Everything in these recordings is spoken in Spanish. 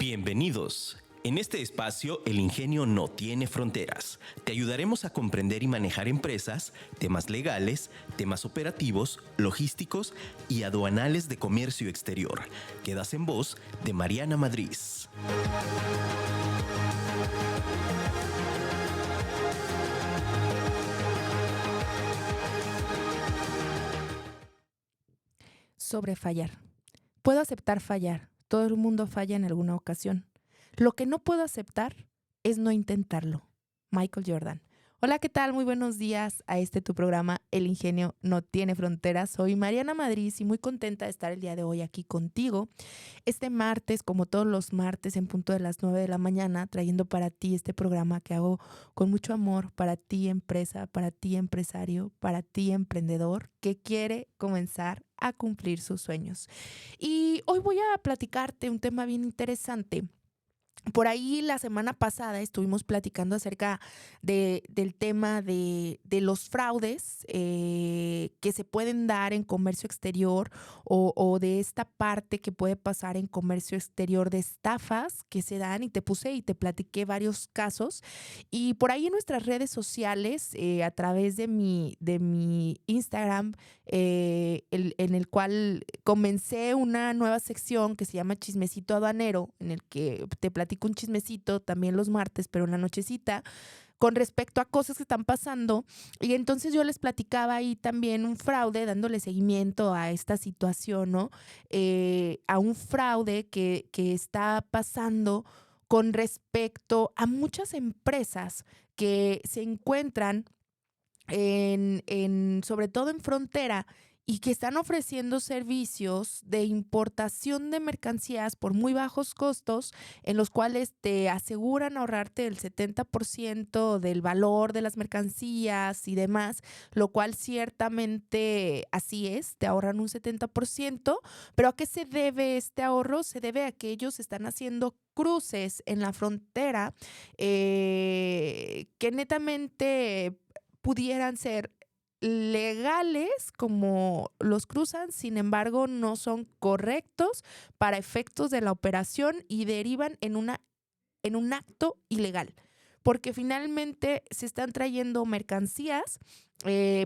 Bienvenidos. En este espacio, el ingenio no tiene fronteras. Te ayudaremos a comprender y manejar empresas, temas legales, temas operativos, logísticos y aduanales de comercio exterior. Quedas en voz de Mariana Madrid. Sobre fallar. Puedo aceptar fallar. Todo el mundo falla en alguna ocasión. Lo que no puedo aceptar es no intentarlo. Michael Jordan. Hola, ¿qué tal? Muy buenos días a tu programa El Ingenio No Tiene Fronteras. Soy Mariana Madrid y muy contenta de estar el día de hoy aquí contigo. Este martes, como todos los martes, en punto de las 9 de la mañana, trayendo para ti este programa que hago con mucho amor para ti, empresa, para ti, empresario, para ti, emprendedor, que quiere comenzar a cumplir sus sueños. Y hoy voy a platicarte un tema bien interesante. Por ahí la semana pasada estuvimos platicando acerca del tema de los fraudes que se pueden dar en comercio exterior o de esta parte que puede pasar en comercio exterior de estafas que se dan, y te puse y te platiqué varios casos. Y por ahí en nuestras redes sociales, a través de mi Instagram, en el cual comencé una nueva sección que se llama Chismecito Aduanero, en el que te platico un chismecito también los martes, pero en la nochecita, con respecto a cosas que están pasando. Y entonces yo les platicaba ahí también un fraude, dándole seguimiento a esta situación, ¿no? A un fraude que está pasando con respecto a muchas empresas que se encuentran sobre todo en frontera, y que están ofreciendo servicios de importación de mercancías por muy bajos costos, en los cuales te aseguran ahorrarte el 70% del valor de las mercancías y demás, lo cual ciertamente así es, te ahorran un 70%, pero ¿a qué se debe este ahorro? Se debe a que ellos están haciendo cruces en la frontera que netamente pudieran ser legales como los cruzan, sin embargo no son correctos para efectos de la operación y derivan en un acto ilegal, porque finalmente se están trayendo mercancías.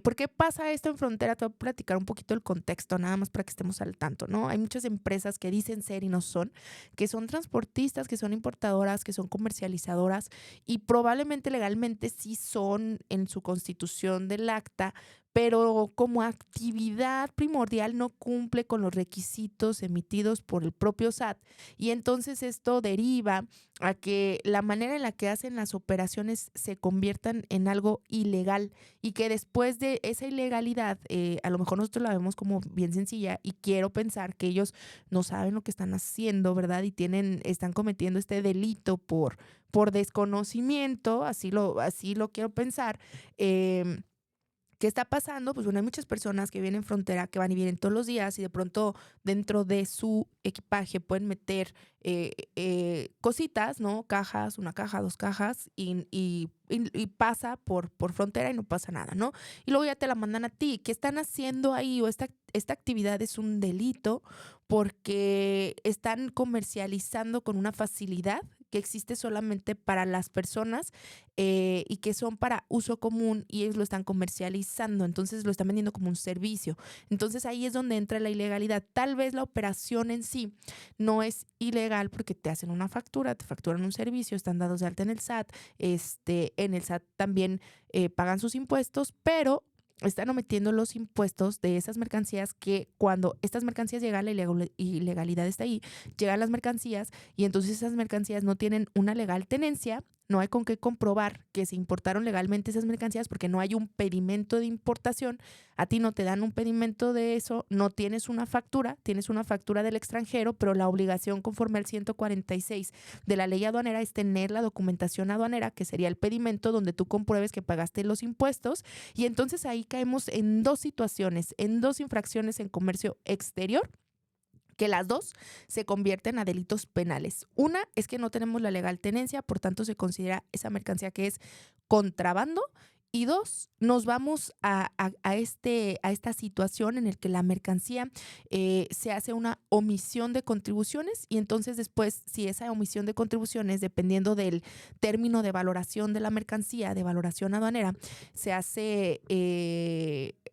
¿Por qué pasa esto en frontera? Te voy a platicar un poquito el contexto, nada más para que estemos al tanto, ¿no? Hay muchas empresas que dicen ser y no son, que son transportistas, que son importadoras, que son comercializadoras, y probablemente legalmente sí son en su constitución del acta, pero como actividad primordial no cumple con los requisitos emitidos por el propio SAT, y entonces esto deriva a que la manera en la que hacen las operaciones se conviertan en algo ilegal, y que después de esa ilegalidad, a lo mejor nosotros la vemos como bien sencilla, y quiero pensar que ellos no saben lo que están haciendo, ¿verdad? Y están cometiendo este delito por desconocimiento, así lo quiero pensar. ¿Qué está pasando? Pues bueno, hay muchas personas que vienen en frontera, que van y vienen todos los días, y de pronto dentro de su equipaje pueden meter cositas, ¿no? Cajas, una caja, dos cajas, y pasa por frontera y no pasa nada, ¿no? Y luego ya te la mandan a ti. ¿Qué están haciendo ahí? O esta actividad es un delito porque están comercializando con una facilidad que existe solamente para las personas y que son para uso común, y ellos lo están comercializando, entonces lo están vendiendo como un servicio. Entonces ahí es donde entra la ilegalidad. Tal vez la operación en sí no es ilegal porque te hacen una factura, te facturan un servicio, están dados de alta en el SAT, en el SAT también pagan sus impuestos, pero están omitiendo los impuestos de esas mercancías, que cuando estas mercancías llegan, la ilegalidad está ahí, llegan las mercancías y entonces esas mercancías no tienen una legal tenencia. No hay con qué comprobar que se importaron legalmente esas mercancías porque no hay un pedimento de importación. A ti no te dan un pedimento de eso, no tienes una factura, tienes una factura del extranjero, pero la obligación conforme al 146 de la ley aduanera es tener la documentación aduanera, que sería el pedimento donde tú compruebes que pagaste los impuestos. Y entonces ahí caemos en dos situaciones, en dos infracciones en comercio exterior, que las dos se convierten a delitos penales. Una es que no tenemos la legal tenencia, por tanto se considera esa mercancía que es contrabando, Y dos, nos vamos a esta situación en la que la mercancía se hace una omisión de contribuciones y entonces después, si esa omisión de contribuciones, dependiendo del término de valoración de la mercancía, de valoración aduanera, se hace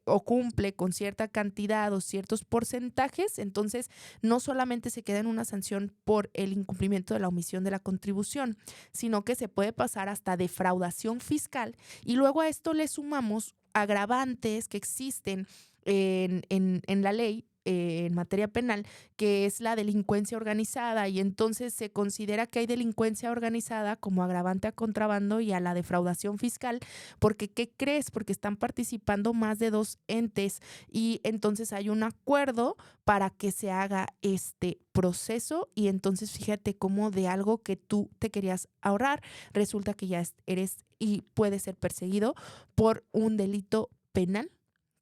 o cumple con cierta cantidad o ciertos porcentajes, entonces no solamente se queda en una sanción por el incumplimiento de la omisión de la contribución, sino que se puede pasar hasta defraudación fiscal y luego a esto le sumamos agravantes que existen en la ley en materia penal, que es la delincuencia organizada y entonces se considera que hay delincuencia organizada como agravante a contrabando y a la defraudación fiscal, porque ¿qué crees? Porque están participando más de 2 entes y entonces hay un acuerdo para que se haga este proceso y entonces fíjate cómo de algo que tú te querías ahorrar, resulta que ya eres y puedes ser perseguido por un delito penal,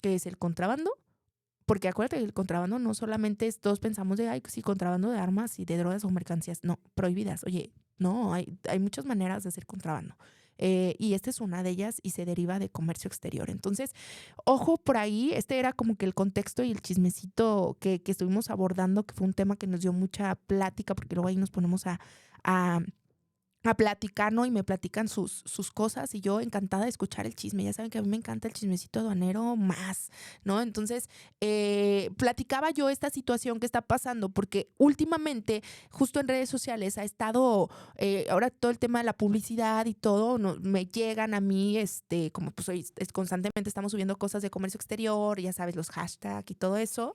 que es el contrabando. Porque acuérdate que el contrabando no solamente es, todos pensamos de, ay, sí, contrabando de armas y de drogas o mercancías, no, prohibidas. Oye, no, hay muchas maneras de hacer contrabando. Y esta es una de ellas y se deriva de comercio exterior. Entonces, ojo por ahí, este era como que el contexto y el chismecito que estuvimos abordando, que fue un tema que nos dio mucha plática, porque luego ahí nos ponemos a platicar, ¿no? Y me platican sus cosas y yo encantada de escuchar el chisme. Ya saben que a mí me encanta el chismecito aduanero más, ¿no? Entonces, platicaba yo esta situación que está pasando porque últimamente, justo en redes sociales, ha estado, ahora todo el tema de la publicidad y todo, no, me llegan a mí, como pues hoy constantemente estamos subiendo cosas de comercio exterior, ya sabes, los hashtags y todo eso,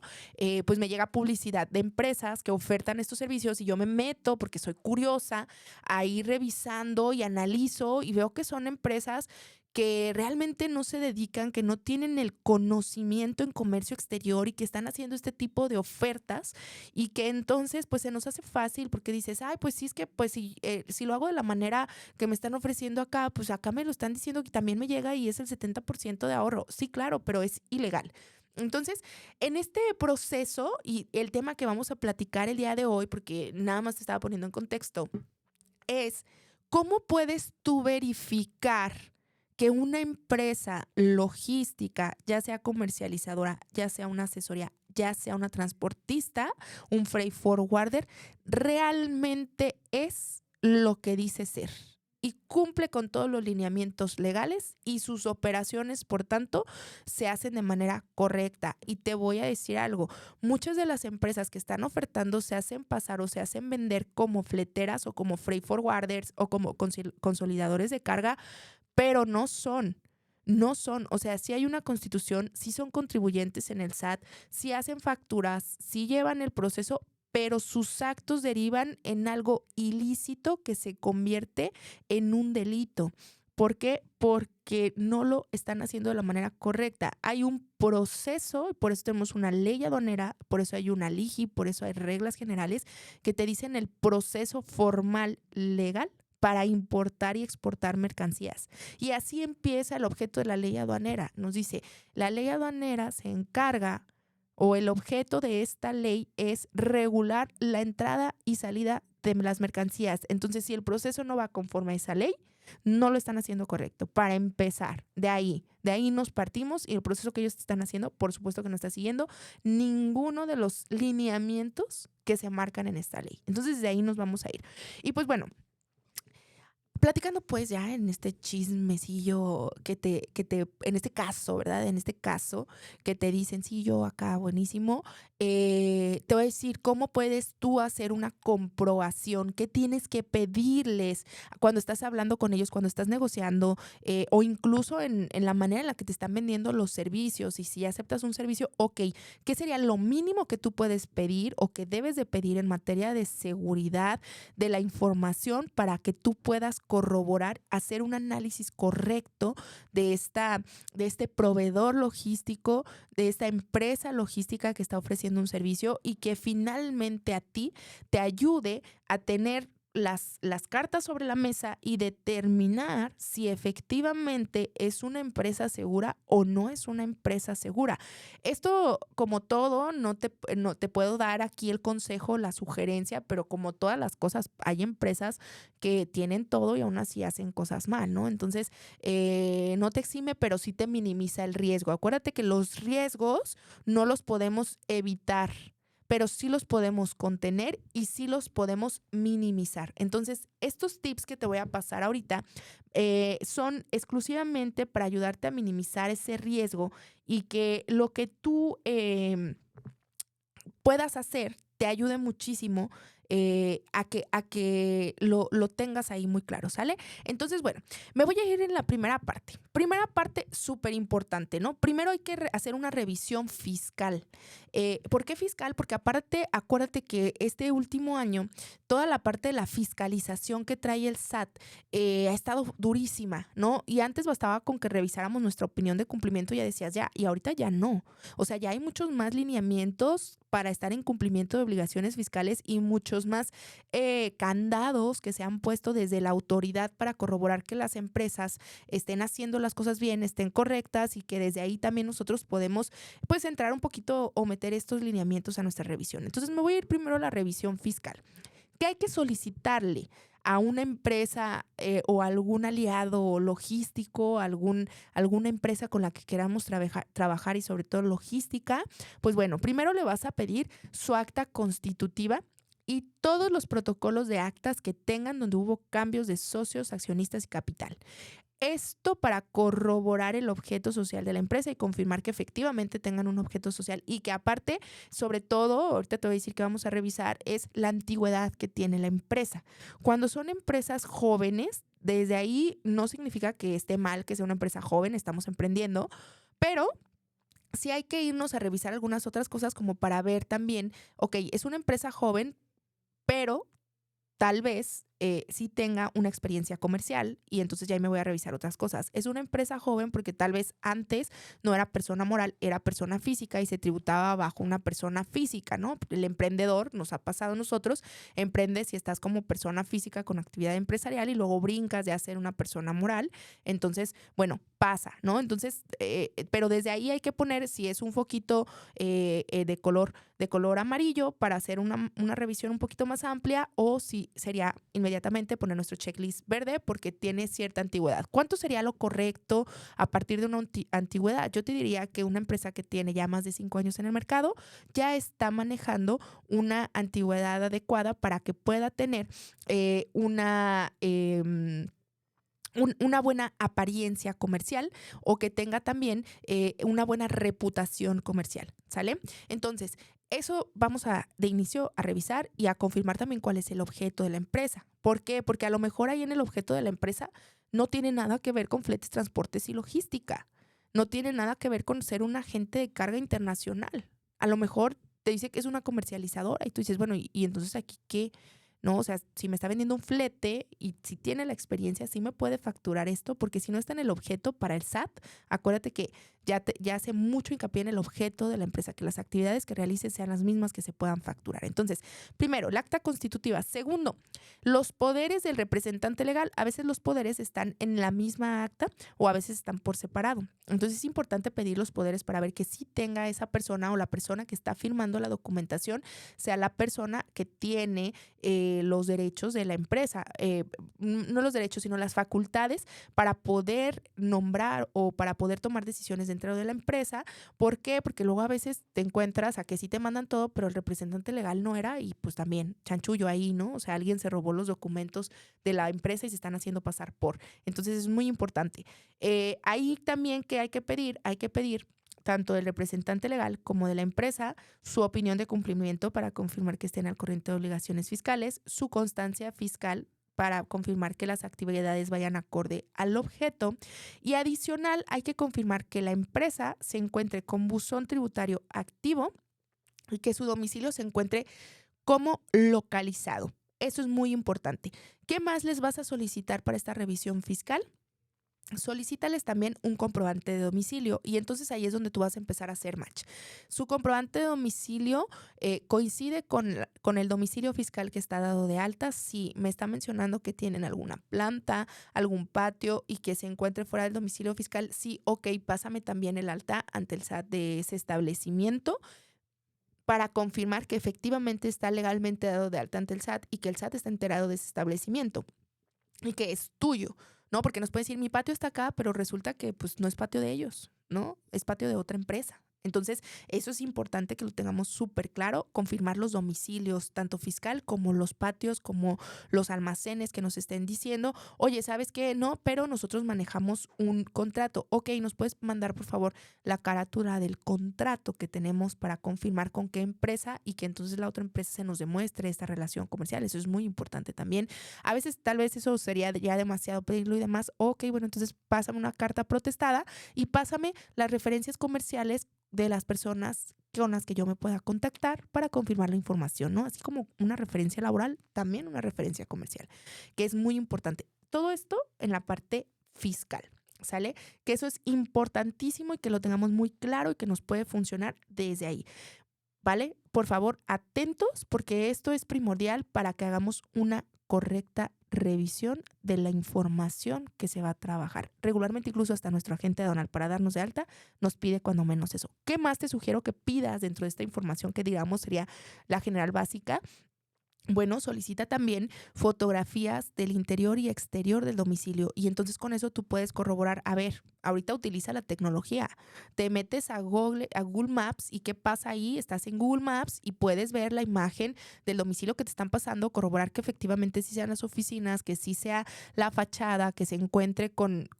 pues me llega publicidad de empresas que ofertan estos servicios y yo me meto porque soy curiosa a ir revisando y analizo y veo que son empresas que realmente no se dedican, que no tienen el conocimiento en comercio exterior y que están haciendo este tipo de ofertas y que entonces pues se nos hace fácil porque dices, ay, pues sí, es que pues si lo hago de la manera que me están ofreciendo acá, pues acá me lo están diciendo que también me llega y es el 70% de ahorro. Sí, claro, pero es ilegal. Entonces, en este proceso y el tema que vamos a platicar el día de hoy, porque nada más te estaba poniendo en contexto, es cómo puedes tú verificar que una empresa logística, ya sea comercializadora, ya sea una asesoría, ya sea una transportista, un freight forwarder, realmente es lo que dice ser y cumple con todos los lineamientos legales y sus operaciones, por tanto, se hacen de manera correcta. Y te voy a decir algo, muchas de las empresas que están ofertando se hacen pasar o se hacen vender como fleteras o como freight forwarders o como consolidadores de carga, pero no son. No son, o sea, sí hay una constitución, sí son contribuyentes en el SAT, sí hacen facturas, sí llevan el proceso, pero sus actos derivan en algo ilícito que se convierte en un delito. ¿Por qué? Porque no lo están haciendo de la manera correcta. Hay un proceso, por eso tenemos una ley aduanera, por eso hay una LIGI, por eso hay reglas generales que te dicen el proceso formal legal para importar y exportar mercancías. Y así empieza el objeto de la ley aduanera. Nos dice, la ley aduanera se encarga o el objeto de esta ley es regular la entrada y salida de las mercancías. Entonces, si el proceso no va conforme a esa ley, no lo están haciendo correcto. Para empezar, de ahí nos partimos y el proceso que ellos están haciendo, por supuesto que no está siguiendo ninguno de los lineamientos que se marcan en esta ley. Entonces, de ahí nos vamos a ir. Y pues bueno, platicando pues ya en este chismecillo en este caso, ¿verdad? En este caso que te dicen, sí, yo acá, buenísimo, te voy a decir cómo puedes tú hacer una comprobación, qué tienes que pedirles cuando estás hablando con ellos, cuando estás negociando o incluso en la manera en la que te están vendiendo los servicios y si aceptas un servicio, ok, ¿qué sería lo mínimo que tú puedes pedir o que debes de pedir en materia de seguridad de la información para que tú puedas corroborar, hacer un análisis correcto de este proveedor logístico, de esta empresa logística que está ofreciendo un servicio y que finalmente a ti te ayude a tener las cartas sobre la mesa y determinar si efectivamente es una empresa segura o no es una empresa segura. Esto, como todo, no te puedo dar aquí el consejo, la sugerencia, pero como todas las cosas, hay empresas que tienen todo y aún así hacen cosas mal, ¿no? Entonces, no te exime, pero sí te minimiza el riesgo. Acuérdate que los riesgos no los podemos evitar, pero sí los podemos contener y sí los podemos minimizar. Entonces, estos tips que te voy a pasar ahorita son exclusivamente para ayudarte a minimizar ese riesgo y que lo que tú puedas hacer te ayude muchísimo a que lo tengas ahí muy claro, ¿sale? Entonces, bueno, me voy a ir en la primera parte. Primera parte súper importante, ¿no? Primero hay que hacer una revisión fiscal. ¿Por qué fiscal? Porque aparte, acuérdate que este último año, toda la parte de la fiscalización que trae el SAT ha estado durísima, ¿no? Y antes bastaba con que revisáramos nuestra opinión de cumplimiento y ya decías ya, y ahorita ya no. O sea, ya hay muchos más lineamientos para estar en cumplimiento de obligaciones fiscales y muchos más candados que se han puesto desde la autoridad para corroborar que las empresas estén haciendo las cosas bien, estén correctas y que desde ahí también nosotros podemos pues entrar un poquito o meter estos lineamientos a nuestra revisión. Entonces me voy a ir primero a la revisión fiscal. ¿Qué hay que solicitarle a una empresa o algún aliado logístico, alguna empresa con la que queramos trabajar y sobre todo logística? Pues bueno, primero le vas a pedir su acta constitutiva y todos los protocolos de actas que tengan donde hubo cambios de socios, accionistas y capital. Esto para corroborar el objeto social de la empresa y confirmar que efectivamente tengan un objeto social y que aparte, sobre todo, ahorita te voy a decir que vamos a revisar, es la antigüedad que tiene la empresa. Cuando son empresas jóvenes, desde ahí no significa que esté mal que sea una empresa joven, estamos emprendiendo, pero sí hay que irnos a revisar algunas otras cosas como para ver también, ok, es una empresa joven, pero tal vez sí tenga una experiencia comercial y entonces ya ahí me voy a revisar otras cosas. Es una empresa joven porque tal vez antes no era persona moral, era persona física y se tributaba bajo una persona física, ¿no? El emprendedor, nos ha pasado a nosotros, emprendes si estás como persona física con actividad empresarial y luego brincas de hacer una persona moral. Entonces, bueno, pasa, ¿no? Entonces, pero desde ahí hay que poner si es un foquito de color amarillo para hacer una revisión un poquito más amplia o si sería inmediatamente poner nuestro checklist verde porque tiene cierta antigüedad. ¿Cuánto sería lo correcto a partir de una antigüedad? Yo te diría que una empresa que tiene ya más de 5 años en el mercado ya está manejando una antigüedad adecuada para que pueda tener una buena apariencia comercial o que tenga también una buena reputación comercial, ¿sale? Entonces, eso vamos de inicio a revisar y a confirmar también cuál es el objeto de la empresa. ¿Por qué? Porque a lo mejor ahí en el objeto de la empresa no tiene nada que ver con fletes, transportes y logística. No tiene nada que ver con ser un agente de carga internacional. A lo mejor te dice que es una comercializadora y tú dices, bueno, y entonces aquí ¿qué? ¿No? O sea, si me está vendiendo un flete y si tiene la experiencia, sí me puede facturar esto, porque si no está en el objeto para el SAT, acuérdate que ya hace mucho hincapié en el objeto de la empresa, que las actividades que realice sean las mismas que se puedan facturar. Entonces, primero, el acta constitutiva. Segundo, los poderes del representante legal. A veces los poderes están en la misma acta o a veces están por separado. Entonces, es importante pedir los poderes para ver que sí tenga esa persona o la persona que está firmando la documentación sea la persona que tiene los derechos de la empresa, no los derechos, sino las facultades para poder nombrar o para poder tomar decisiones dentro de la empresa. ¿Por qué? Porque luego a veces te encuentras a que sí te mandan todo, pero el representante legal no era y pues también chanchullo ahí, ¿no? O sea, alguien se robó los documentos de la empresa y se están haciendo pasar por. Entonces es muy importante. Ahí también que hay que pedir tanto del representante legal como de la empresa, su opinión de cumplimiento para confirmar que estén al corriente de obligaciones fiscales, su constancia fiscal para confirmar que las actividades vayan acorde al objeto y adicional hay que confirmar que la empresa se encuentre con buzón tributario activo y que su domicilio se encuentre como localizado. Eso es muy importante. ¿Qué más les vas a solicitar para esta revisión fiscal? solicítales también un comprobante de domicilio y entonces ahí es donde tú vas a empezar a hacer match. Su comprobante de domicilio coincide con el domicilio fiscal que está dado de alta. Si me está mencionando que tienen alguna planta, algún patio y que se encuentre fuera del domicilio fiscal, sí, ok, pásame también el alta ante el SAT de ese establecimiento para confirmar que efectivamente está legalmente dado de alta ante el SAT y que el SAT está enterado de ese establecimiento y que es tuyo, ¿no? Porque nos puede decir, mi patio está acá, pero resulta que pues no es patio de ellos, ¿no? Es patio de otra empresa. Entonces, eso es importante que lo tengamos súper claro, confirmar los domicilios, tanto fiscal como los patios, como los almacenes que nos estén diciendo, oye, ¿sabes qué? No, pero nosotros manejamos un contrato. Ok, ¿nos puedes mandar, por favor, la carátula del contrato que tenemos para confirmar con qué empresa y que entonces la otra empresa se nos demuestre esta relación comercial? Eso es muy importante también. A veces, tal vez eso sería ya demasiado pedirlo y demás. Ok, bueno, entonces pásame una carta protestada y pásame las referencias comerciales de las personas con las que yo me pueda contactar para confirmar la información, ¿no? Así como una referencia laboral, también una referencia comercial, que es muy importante. Todo esto en la parte fiscal, ¿sale? Que eso es importantísimo y que lo tengamos muy claro y que nos puede funcionar desde ahí, ¿vale? Por favor, atentos porque esto es primordial para que hagamos una correcta revisión de la información que se va a trabajar. Regularmente, incluso hasta nuestro agente aduanal para darnos de alta nos pide cuando menos eso. ¿Qué más te sugiero que pidas dentro de esta información que digamos sería la general básica? Bueno, solicita también fotografías del interior y exterior del domicilio y entonces con eso tú puedes corroborar, a ver, ahorita utiliza la tecnología, te metes a Google Maps y ¿qué pasa ahí? Estás en Google Maps y puedes ver la imagen del domicilio que te están pasando, corroborar que efectivamente sí sean las oficinas, que sí sea la fachada, que se encuentre con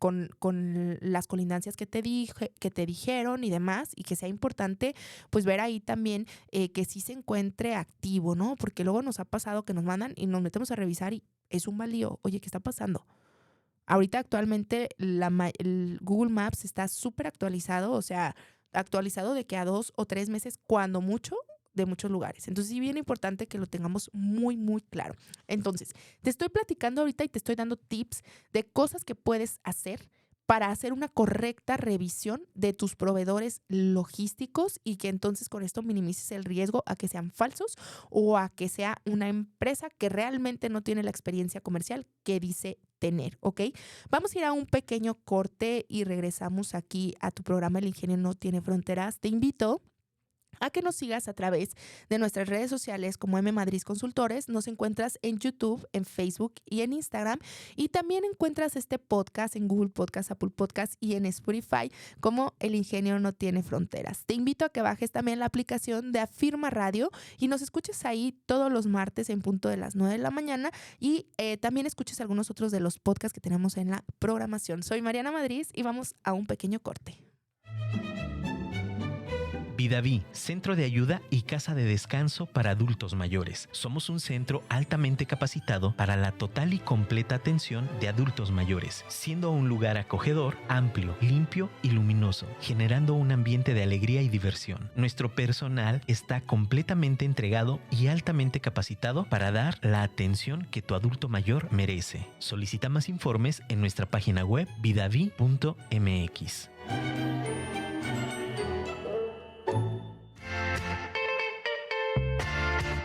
las colindancias que te dijeron y demás y que sea importante pues ver ahí también que sí se encuentre activo, ¿no? Porque luego nos ha pasado que nos mandan y nos metemos a revisar y es un baldío. Oye, ¿qué está pasando? Ahorita actualmente el Google Maps está súper actualizado, o sea, actualizado de que a 2 o 3 meses, cuando mucho, de muchos lugares. Entonces, sí, bien importante que lo tengamos muy, muy claro. Entonces, te estoy platicando ahorita y te estoy dando tips de cosas que puedes hacer para hacer una correcta revisión de tus proveedores logísticos y que entonces con esto minimices el riesgo a que sean falsos o a que sea una empresa que realmente no tiene la experiencia comercial que dice tener, ¿ok? Vamos a ir a un pequeño corte y regresamos aquí a tu programa El Ingenio No Tiene Fronteras. Te invito a que nos sigas a través de nuestras redes sociales como M Madrid Consultores. Nos encuentras en YouTube, en Facebook y en Instagram. Y también encuentras este podcast en Google Podcast, Apple Podcast y en Spotify como El Ingenio No Tiene Fronteras. Te invito a que bajes también la aplicación de Afirma Radio y nos escuches ahí todos los martes en punto de las 9 de la mañana y también escuches algunos otros de los podcasts que tenemos en la programación. Soy Mariana Madrid y vamos a un pequeño corte. Vidaví, centro de ayuda y casa de descanso para adultos mayores. Somos un centro altamente capacitado para la total y completa atención de adultos mayores, siendo un lugar acogedor, amplio, limpio y luminoso, generando un ambiente de alegría y diversión. Nuestro personal está completamente entregado y altamente capacitado para dar la atención que tu adulto mayor merece. Solicita más informes en nuestra página web vidaví.mx.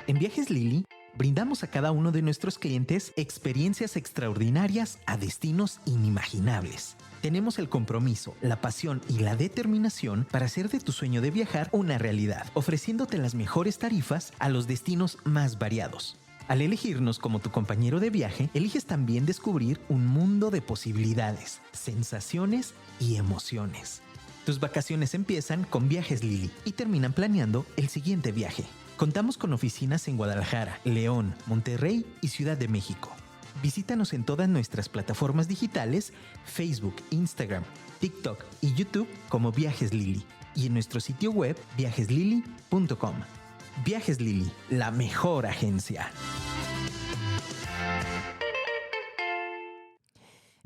En Viajes Lili, brindamos a cada uno de nuestros clientes experiencias extraordinarias a destinos inimaginables. Tenemos el compromiso, la pasión y la determinación para hacer de tu sueño de viajar una realidad, ofreciéndote las mejores tarifas a los destinos más variados. Al elegirnos como tu compañero de viaje, eliges también descubrir un mundo de posibilidades, sensaciones y emociones. Tus vacaciones empiezan con Viajes Lili y terminan planeando el siguiente viaje. Contamos con oficinas en Guadalajara, León, Monterrey y Ciudad de México. Visítanos en todas nuestras plataformas digitales, Facebook, Instagram, TikTok y YouTube como Viajes Lili y en nuestro sitio web viajeslili.com. Viajes Lili, la mejor agencia.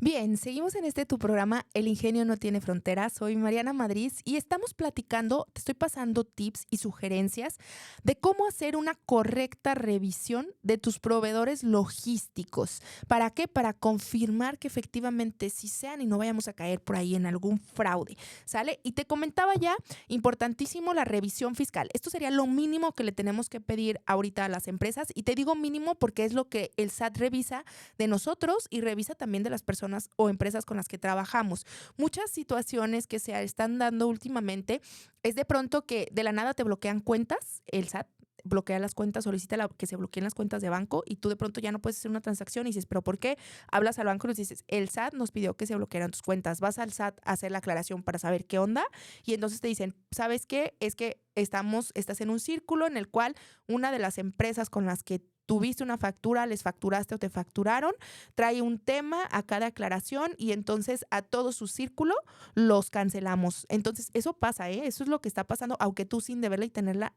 Bien, seguimos en tu programa El Ingenio no tiene fronteras. Soy Mariana Madrid y estamos platicando, te estoy pasando tips y sugerencias de cómo hacer una correcta revisión de tus proveedores logísticos. ¿Para qué? Para confirmar que efectivamente sí sean y no vayamos a caer por ahí en algún fraude, ¿sale? Y te comentaba ya, importantísimo la revisión fiscal. Esto sería lo mínimo que le tenemos que pedir ahorita a las empresas y te digo mínimo porque es lo que el SAT revisa de nosotros y revisa también de las personas o empresas con las que trabajamos. Muchas situaciones que se están dando últimamente es de pronto que de la nada te bloquean cuentas, el SAT bloquea las cuentas, solicita que se bloqueen las cuentas de banco y tú de pronto ya no puedes hacer una transacción y dices, ¿pero por qué? Hablas al banco y les dices, el SAT nos pidió que se bloquearan tus cuentas, vas al SAT a hacer la aclaración para saber qué onda y entonces te dicen, ¿sabes qué? Es que estás en un círculo en el cual una de las empresas con las que tuviste una factura, les facturaste o te facturaron, trae un tema a cada aclaración y entonces a todo su círculo los cancelamos. Entonces eso pasa, eso es lo que está pasando, aunque tú sin deberla y temerla,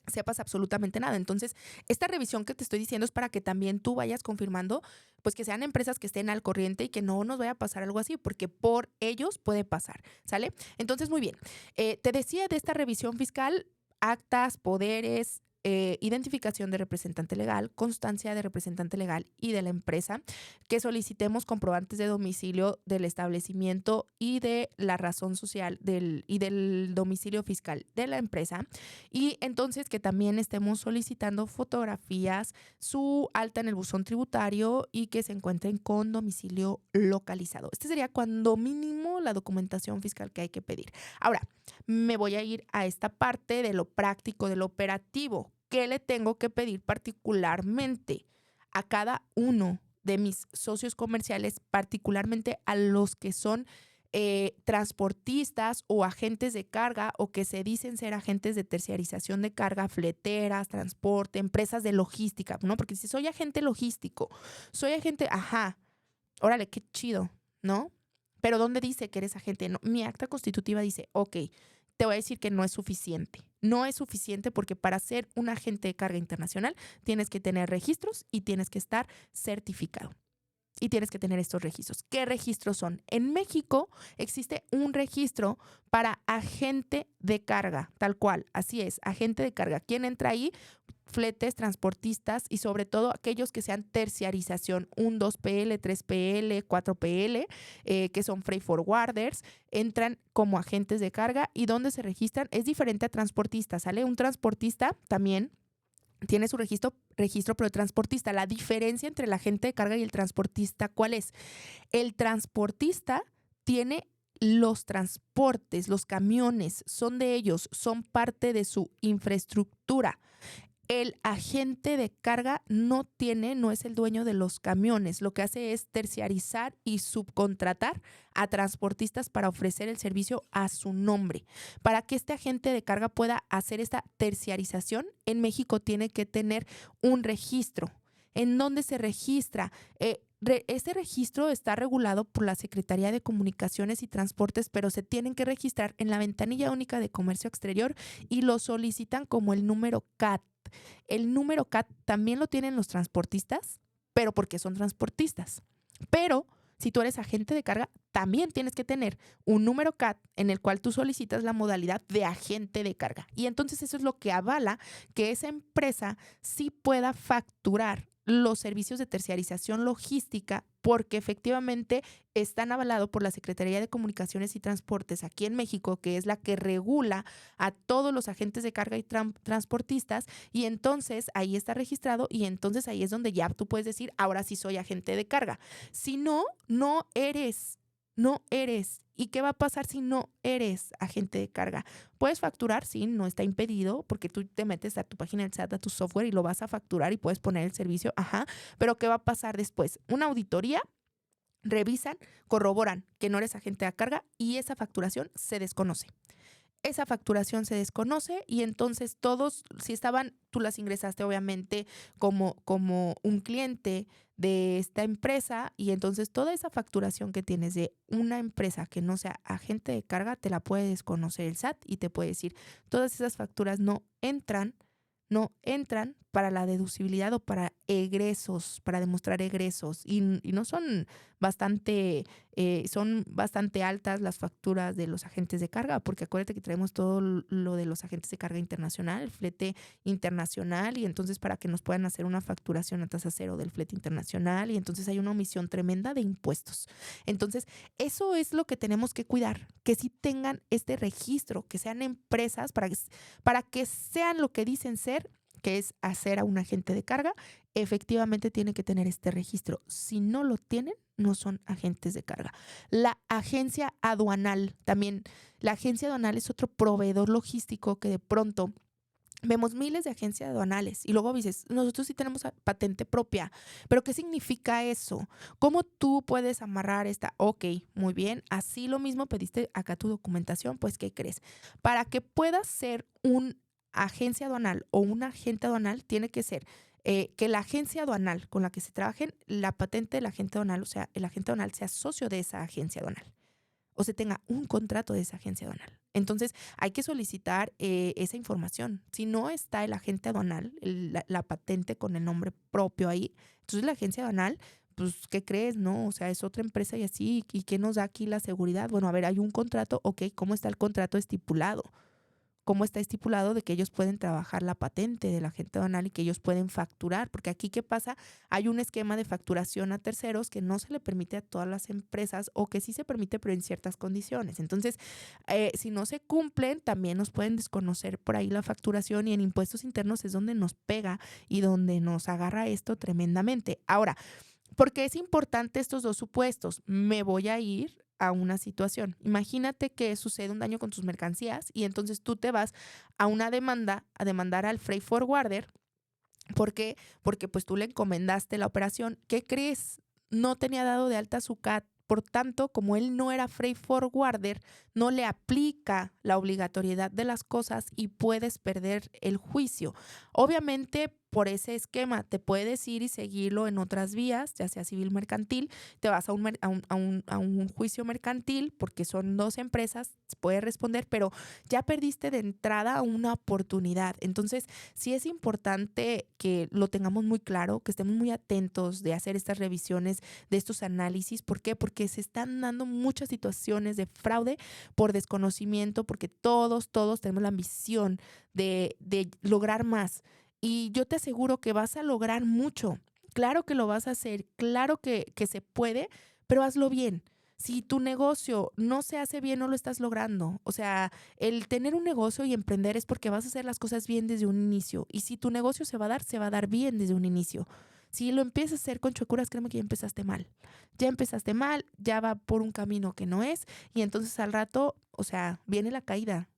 sepas absolutamente nada. Entonces, esta revisión que te estoy diciendo es para que también tú vayas confirmando, pues que sean empresas que estén al corriente y que no nos vaya a pasar algo así, porque por ellos puede pasar, ¿sale? Entonces, muy bien. Te decía de esta revisión fiscal, actas, poderes, identificación de representante legal, constancia de representante legal y de la empresa, que solicitemos comprobantes de domicilio del establecimiento y de la razón social y del domicilio fiscal de la empresa. Y entonces que también estemos solicitando fotografías, su alta en el buzón tributario y que se encuentren con domicilio localizado. Este sería cuando mínimo la documentación fiscal que hay que pedir. Ahora, me voy a ir a esta parte de lo práctico, de lo operativo. ¿Qué le tengo que pedir particularmente a cada uno de mis socios comerciales, particularmente a los que son transportistas o agentes de carga o que se dicen ser agentes de terciarización de carga, fleteras, transporte, empresas de logística, ¿no? Porque si soy agente logístico, soy agente, órale, qué chido, ¿no? Pero ¿dónde dice que eres agente? No, mi acta constitutiva dice, ok, te voy a decir que no es suficiente. No es suficiente porque para ser un agente de carga internacional tienes que tener registros y tienes que estar certificado. Y tienes que tener estos registros. ¿Qué registros son? En México existe un registro para agente de carga, tal cual, así es, agente de carga. ¿Quién entra ahí? Fletes, transportistas y sobre todo aquellos que sean terciarización, un 2PL, 3PL, 4PL, que son freight forwarders, entran como agentes de carga y donde se registran es diferente a transportistas, ¿sale? Un transportista también tiene su registro, pero el transportista, la diferencia entre el agente de carga y el transportista, ¿cuál es? El transportista tiene los transportes, los camiones, son de ellos, son parte de su infraestructura. El agente de carga no es el dueño de los camiones. Lo que hace es terciarizar y subcontratar a transportistas para ofrecer el servicio a su nombre. Para que este agente de carga pueda hacer esta terciarización, en México tiene que tener un registro. ¿En dónde se registra? Este registro está regulado por la Secretaría de Comunicaciones y Transportes, pero se tienen que registrar en la Ventanilla Única de Comercio Exterior y lo solicitan como el número CAT. El número CAT también lo tienen los transportistas, pero porque son transportistas. Pero si tú eres agente de carga, también tienes que tener un número CAT en el cual tú solicitas la modalidad de agente de carga. Y entonces eso es lo que avala que esa empresa sí pueda facturar los servicios de terciarización logística porque efectivamente están avalados por la Secretaría de Comunicaciones y Transportes aquí en México, que es la que regula a todos los agentes de carga y transportistas, y entonces ahí está registrado y entonces ahí es donde ya tú puedes decir, ahora sí soy agente de carga. Si no, no eres. ¿Y qué va a pasar si no eres agente de carga? Puedes facturar, sí, no está impedido, porque tú te metes a tu página del SAT, a tu software y lo vas a facturar y puedes poner el servicio, pero ¿qué va a pasar después? Una auditoría, revisan, corroboran que no eres agente de carga y esa facturación se desconoce. Esa facturación se desconoce y entonces todos, si estaban, tú las ingresaste obviamente como un cliente de esta empresa y entonces toda esa facturación que tienes de una empresa que no sea agente de carga te la puede desconocer el SAT y te puede decir, todas esas facturas no entran No, entran para la deducibilidad o para egresos, para demostrar egresos. Y no son son bastante altas las facturas de los agentes de carga, porque acuérdate que traemos todo lo de los agentes de carga internacional, el flete internacional, y entonces para que nos puedan hacer una facturación a tasa cero del flete internacional, y entonces hay una omisión tremenda de impuestos. Entonces, eso es lo que tenemos que cuidar, que sí tengan este registro, que sean empresas para que sean lo que dicen ser, que es hacer a un agente de carga. Efectivamente tiene que tener este registro. Si no lo tienen, no son agentes de carga. La agencia aduanal, también la agencia aduanal es otro proveedor logístico que de pronto vemos miles de agencias aduanales y luego dices, nosotros sí tenemos patente propia, pero ¿qué significa eso? ¿Cómo tú puedes amarrar esta? Ok, muy bien, así lo mismo pediste acá tu documentación, pues ¿qué crees? Para que puedas ser un agencia aduanal o un agente aduanal, tiene que ser que la agencia aduanal con la que se trabajen, la patente del agente aduanal, o sea, el agente aduanal sea socio de esa agencia aduanal o se tenga un contrato de esa agencia aduanal. Entonces, hay que solicitar esa información. Si no está el agente aduanal, la patente con el nombre propio ahí, entonces la agencia aduanal, pues, ¿qué crees? No, o sea, es otra empresa y así. ¿Y qué nos da aquí la seguridad? Bueno, a ver, hay un contrato, ok, ¿cómo está el contrato estipulado? ¿Cómo está estipulado de que ellos pueden trabajar la patente del agente aduanal y que ellos pueden facturar? Porque aquí, ¿qué pasa? Hay un esquema de facturación a terceros que no se le permite a todas las empresas o que sí se permite, pero en ciertas condiciones. Entonces, si no se cumplen, también nos pueden desconocer por ahí la facturación y en impuestos internos es donde nos pega y donde nos agarra esto tremendamente. Ahora, ¿por qué es importante estos dos supuestos? Me voy a ir a una situación. Imagínate que sucede un daño con tus mercancías y entonces tú te vas a una demanda, a demandar al freight forwarder. ¿Por qué? Porque pues tú le encomendaste la operación. ¿Qué crees? No tenía dado de alta su CAT. Por tanto, como él no era freight forwarder, no le aplica la obligatoriedad de las cosas y puedes perder el juicio. Obviamente, por ese esquema, te puedes ir y seguirlo en otras vías, ya sea civil mercantil, te vas a un juicio mercantil porque son dos empresas, puedes responder, pero ya perdiste de entrada una oportunidad. Entonces, sí es importante que lo tengamos muy claro, que estemos muy atentos de hacer estas revisiones, de estos análisis. ¿Por qué? Porque se están dando muchas situaciones de fraude por desconocimiento, porque todos tenemos la ambición de lograr más. Y yo te aseguro que vas a lograr mucho. Claro que lo vas a hacer, claro que se puede, pero hazlo bien. Si tu negocio no se hace bien, no lo estás logrando. O sea, el tener un negocio y emprender es porque vas a hacer las cosas bien desde un inicio. Y si tu negocio se va a dar bien desde un inicio. Si lo empiezas a hacer con chocuras, créeme que ya empezaste mal. Ya empezaste mal, ya va por un camino que no es. Y entonces al rato, o sea, viene la caída.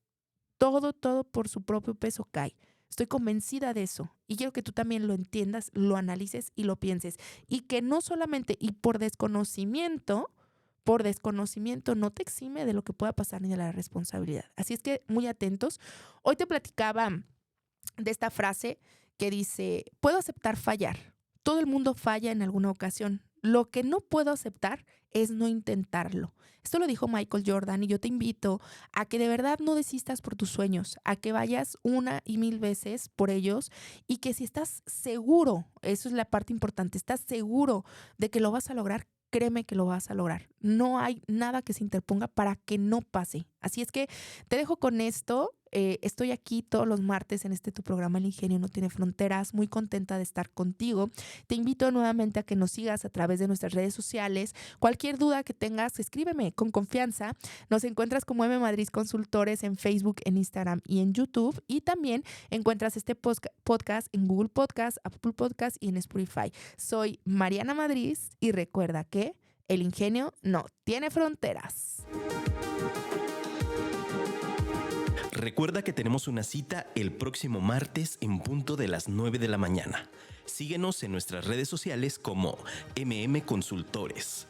Todo por su propio peso cae. Estoy convencida de eso y quiero que tú también lo entiendas, lo analices y lo pienses. Y que no solamente, y por desconocimiento no te exime de lo que pueda pasar ni de la responsabilidad. Así es que muy atentos. Hoy te platicaba de esta frase que dice, puedo aceptar fallar. Todo el mundo falla en alguna ocasión. Lo que no puedo aceptar es no intentarlo. Esto lo dijo Michael Jordan y yo te invito a que de verdad no desistas por tus sueños, a que vayas una y mil veces por ellos y que si estás seguro, eso es la parte importante, estás seguro de que lo vas a lograr, créeme que lo vas a lograr. No hay nada que se interponga para que no pase. Así es que te dejo con esto. Estoy aquí todos los martes en tu programa El Ingenio No Tiene Fronteras, muy contenta de estar contigo. Te invito nuevamente a que nos sigas a través de nuestras redes sociales. Cualquier duda que tengas, escríbeme con confianza. Nos encuentras como M Madrid Consultores en Facebook, en Instagram y en YouTube. Y también encuentras este podcast en Google Podcast, Apple Podcast y en Spotify. Soy Mariana Madrid y recuerda que el ingenio no tiene fronteras. Recuerda que tenemos una cita el próximo martes en punto de las 9 de la mañana. Síguenos en nuestras redes sociales como MM Consultores.